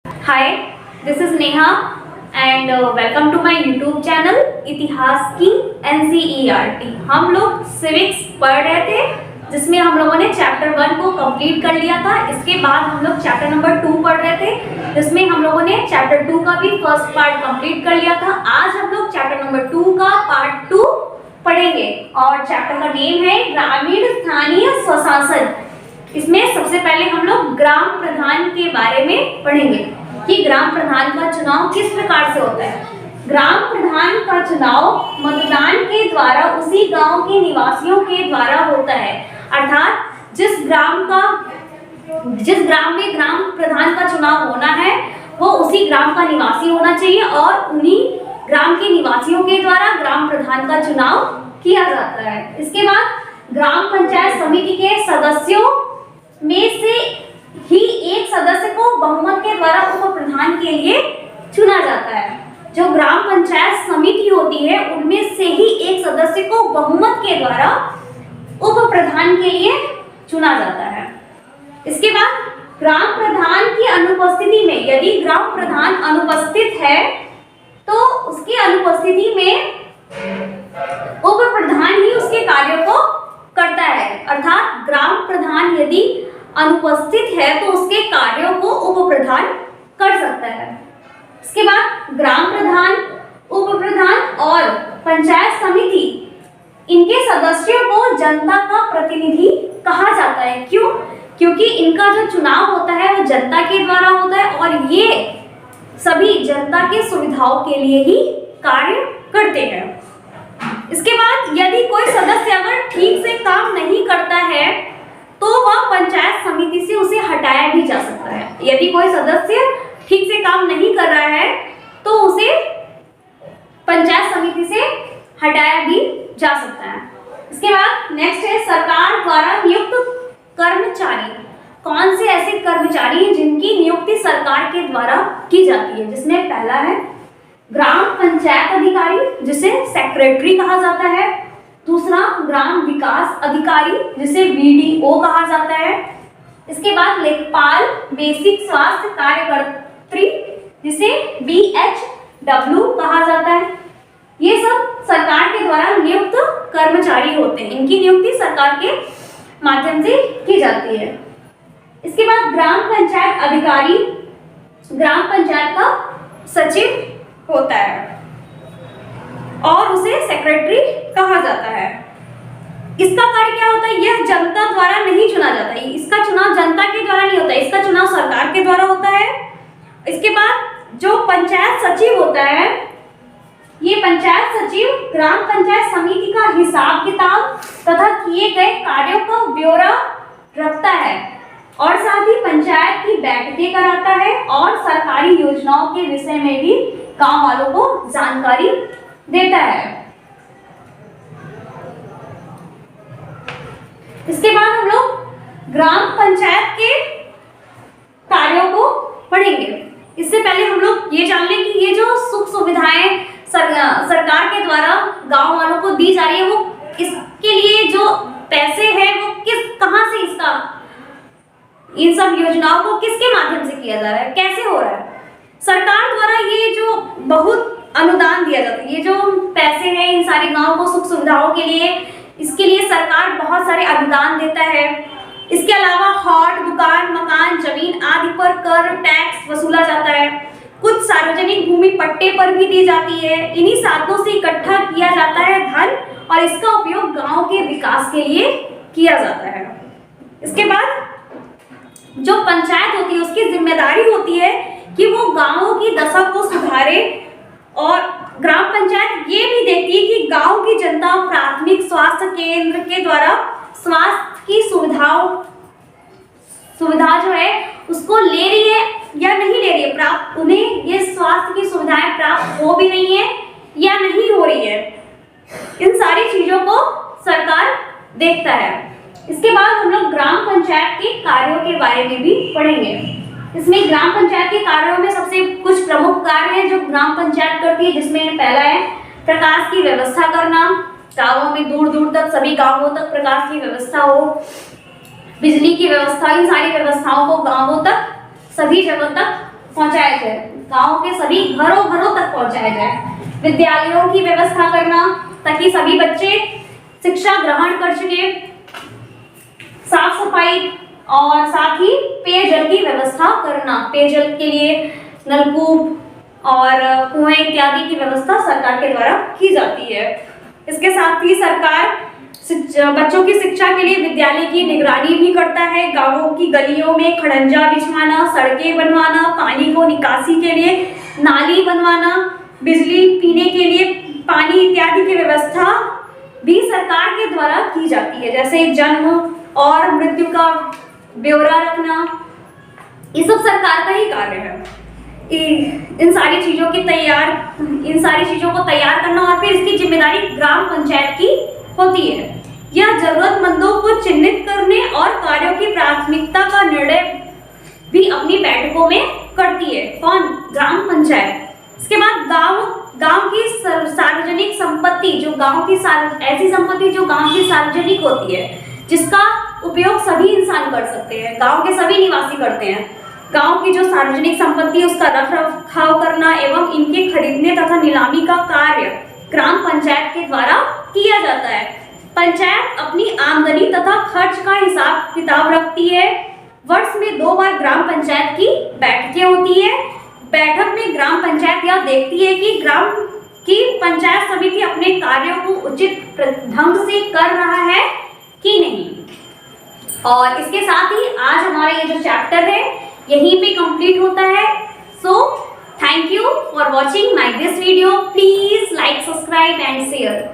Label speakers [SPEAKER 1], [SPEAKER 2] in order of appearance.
[SPEAKER 1] Hi, this is Neha and welcome to my YouTube channel इतिहास की NCERT. हम लोग सिविक्स पढ़ रहे थे जिसमें हम लोगों ने चैप्टर 1 को कंप्लीट कर लिया था। इसके बाद हम लोग चैप्टर नंबर 2 पढ़ रहे थे जिसमें हम लोगों ने चैप्टर 2 का भी फर्स्ट पार्ट कंप्लीट कर लिया था। आज हम लोग चैप्टर नंबर 2 का पार्ट 2 पढ़ेंगे और चैप्टर का नेम है ग्रामीण स्थानीय स्वशासन। इसमें सबसे पहले हम लोग ग्राम प्रधान के बारे में पढ़ेंगे कि ग्राम प्रधान का चुनाव किस प्रकार से होता है। ग्राम प्रधान का चुनाव मतदान के द्वारा उसी गांव के निवासियों के द्वारा होता है, अर्थात जिस ग्राम में ग्राम प्रधान का चुनाव होना है वो उसी ग्राम का निवासी होना चाहिए और उन्हीं ग्राम के निवासियों के द्वारा ग्राम प्रधान का चुनाव किया जाता है। इसके बाद ग्राम पंचायत समिति के सदस्यों में से ही एक सदस्य को बहुमत के द्वारा उप प्रधान के लिए चुना जाता है। जो ग्राम पंचायत समिति होती है उनमें से ही एक सदस्य को बहुमत के द्वारा उप प्रधान के लिए चुना जाता है। इसके बाद ग्राम प्रधान की अनुपस्थिति में, यदि ग्राम प्रधान अनुपस्थित है तो उसकी अनुपस्थिति में उप प्रधान ही उसके कार्यों को करता है, अर्थात ग्राम प्रधान यदि अनुपस्थित है तो उसके कार्यों को उप प्रधान कर सकता है। इसके बाद ग्राम प्रधान, उप प्रधान और पंचायत समिति, इनके सदस्यों को जनता का प्रतिनिधि कहा जाता है। क्यों? क्योंकि इनका जो चुनाव होता है वो जनता के द्वारा होता है और ये सभी जनता के सुविधाओं के लिए ही कार्य करते हैं। इसके बाद यदि कोई सदस्य अगर ठीक से काम नहीं करता है तो वह पंचायत समिति से उसे हटाया भी जा सकता है। यदि कोई सदस्य ठीक से काम नहीं कर रहा है तो उसे पंचायत समिति से हटाया भी जा सकता है। इसके बाद नेक्स्ट है सरकार द्वारा नियुक्त कर्मचारी। कौन से ऐसे कर्मचारी हैं जिनकी नियुक्ति सरकार के द्वारा की जाती है, जिसमें पहला है ग्राम पंचायत अधिकारी जिसे सेक्रेटरी कहा जाता है। दूसरा ग्राम विकास अधिकारी जिसे बीडीओ कहा जाता है। इसके बाद लेखपाल बेसिक स्वास्थ्य कार्यकर्त्री जिसे बीएचडब्ल्यू कहा जाता है। ये सब सरकार के द्वारा नियुक्त कर्मचारी होते हैं, इनकी नियुक्ति सरकार के माध्यम से की जाती है। इसके बाद ग्राम पंचायत अधिकारी ग्राम पंचायत का सचिव होता है और उसे सेक्रेटरी कहा जाता है। इसका कार्य क्या होता है? यह जनता द्वारा नहीं चुना जाता है, इसका चुनाव जनता के द्वारा नहीं होता है, इसका चुनाव सरकार के द्वारा होता है। इसके बाद जो पंचायत सचिव होता है, ये पंचायत सचिव ग्राम पंचायत समिति का हिसाब किताब तथा किए गए कार्यों का ब्यौरा रखता है और साथ ही पंचायत की बैठकें कराता है और सरकारी योजनाओं के विषय में भी गांव वालों को जानकारी देता है। इसके बाद हम लोग ग्राम पंचायत के कार्यों को पढ़ेंगे। इससे पहले हम लोग ये जान लें कि ये जो सुख सुविधाएं सरकार के द्वारा गांव वालों को दी जा रही है वो इसके लिए जो पैसे हैं वो कहां से इन सब योजनाओं को किसके माध्यम से किया जा रहा है, कैसे हो रहा है? सरकार द्वारा ये जो बहुत अनुदान दिया जाता है, ये जो पैसे हैं इन सारे गांव को सुख सुविधाओं के लिए, इसके लिए सरकार बहुत सारे अनुदान देता है। इसके अलावा हाट, दुकान, मकान, जमीन आदि पर कर टैक्स वसूला जाता है। कुछ सार्वजनिक भूमि पट्टे पर भी दी जाती है। इन्हीं साधनों से इकट्ठा किया जाता है धन और इसका उपयोग गांव के विकास के लिए किया जाता है। इसके बाद जो पंचायत होती है उसकी जिम्मेदारी होती है कि वो गांवों की दशा को सुधारे और ग्राम पंचायत ये भी देखती है कि गांव की जनता प्राथमिक स्वास्थ्य केंद्र के द्वारा स्वास्थ्य की सुविधा जो है उसको ले रही है या नहीं ले रही है, प्राप्त उन्हें ये स्वास्थ्य की सुविधाएं प्राप्त हो भी रही है या नहीं हो रही है। इन सारी चीजों को सरकार देखता है। इसके बाद हम लोग ग्राम पंचायत के कार्यों के बारे में भी पढ़ेंगे। इसमें ग्राम पंचायत के कार्यों में सबसे कुछ प्रमुख कार्य हैं जो ग्राम पंचायत करती है, जिसमें पहला है प्रकाश की व्यवस्था करना। गांवों में दूर दूर तक सभी गांवों तक प्रकाश की व्यवस्था हो, बिजली की व्यवस्था, इन सारी व्यवस्थाओं को गांवों तक सभी जगह तक पहुंचाया जाए, गांव के सभी घरों घरों तक पहुंचाया जाए। विद्यालयों की व्यवस्था करना ताकि सभी बच्चे शिक्षा ग्रहण कर सके, साफ सफाई और साथ ही पेयजल की व्यवस्था करना, पेयजल के लिए नलकूप और कुएं इत्यादि की व्यवस्था सरकार के द्वारा की जाती है। इसके साथ ही सरकार बच्चों की शिक्षा के लिए विद्यालय की निगरानी भी करता है। गांवों की गलियों में खड़ंजा बिछवाना, सड़कें बनवाना, पानी को निकासी के लिए नाली बनवाना, बिजली पीने के लिए पानी इत्यादि की व्यवस्था भी सरकार के द्वारा की जाती है। जैसे जन्म और मृत्यु का ब्यौरा रखना, ये सब सरकार का ही कार्य है। इन सारी चीजों को तैयार करना और फिर इसकी जिम्मेदारी ग्राम पंचायत की होती है। यह जरूरतमंदों को चिन्हित करने और कार्यों की प्राथमिकता का निर्णय भी अपनी बैठकों में करती है। कौन? ग्राम पंचायत। इसके बाद गांव की सार्वजनिक संपत्ति, जो गांव की ऐसी संपत्ति जो गांव की सार्वजनिक होती है, जिसका उपयोग सभी इंसान कर सकते हैं, गांव के सभी निवासी करते हैं। गांव की जो सार्वजनिक संपत्ति उसका रख रखाव करना एवं इनके खरीदने तथा नीलामी का कार्य ग्राम पंचायत के द्वारा किया जाता है। पंचायत अपनी आमदनी तथा खर्च का हिसाब किताब रखती है। वर्ष में 2 बार ग्राम पंचायत की बैठकें होती है। बैठक में ग्राम पंचायत यह देखती है कि ग्राम की पंचायत समिति अपने कार्यों को उचित ढंग से कर रहा है कि नहीं। और इसके साथ ही आज हमारा ये जो चैप्टर है यहीं पे कंप्लीट होता है। So thank you for watching my this video. Please like, subscribe and share.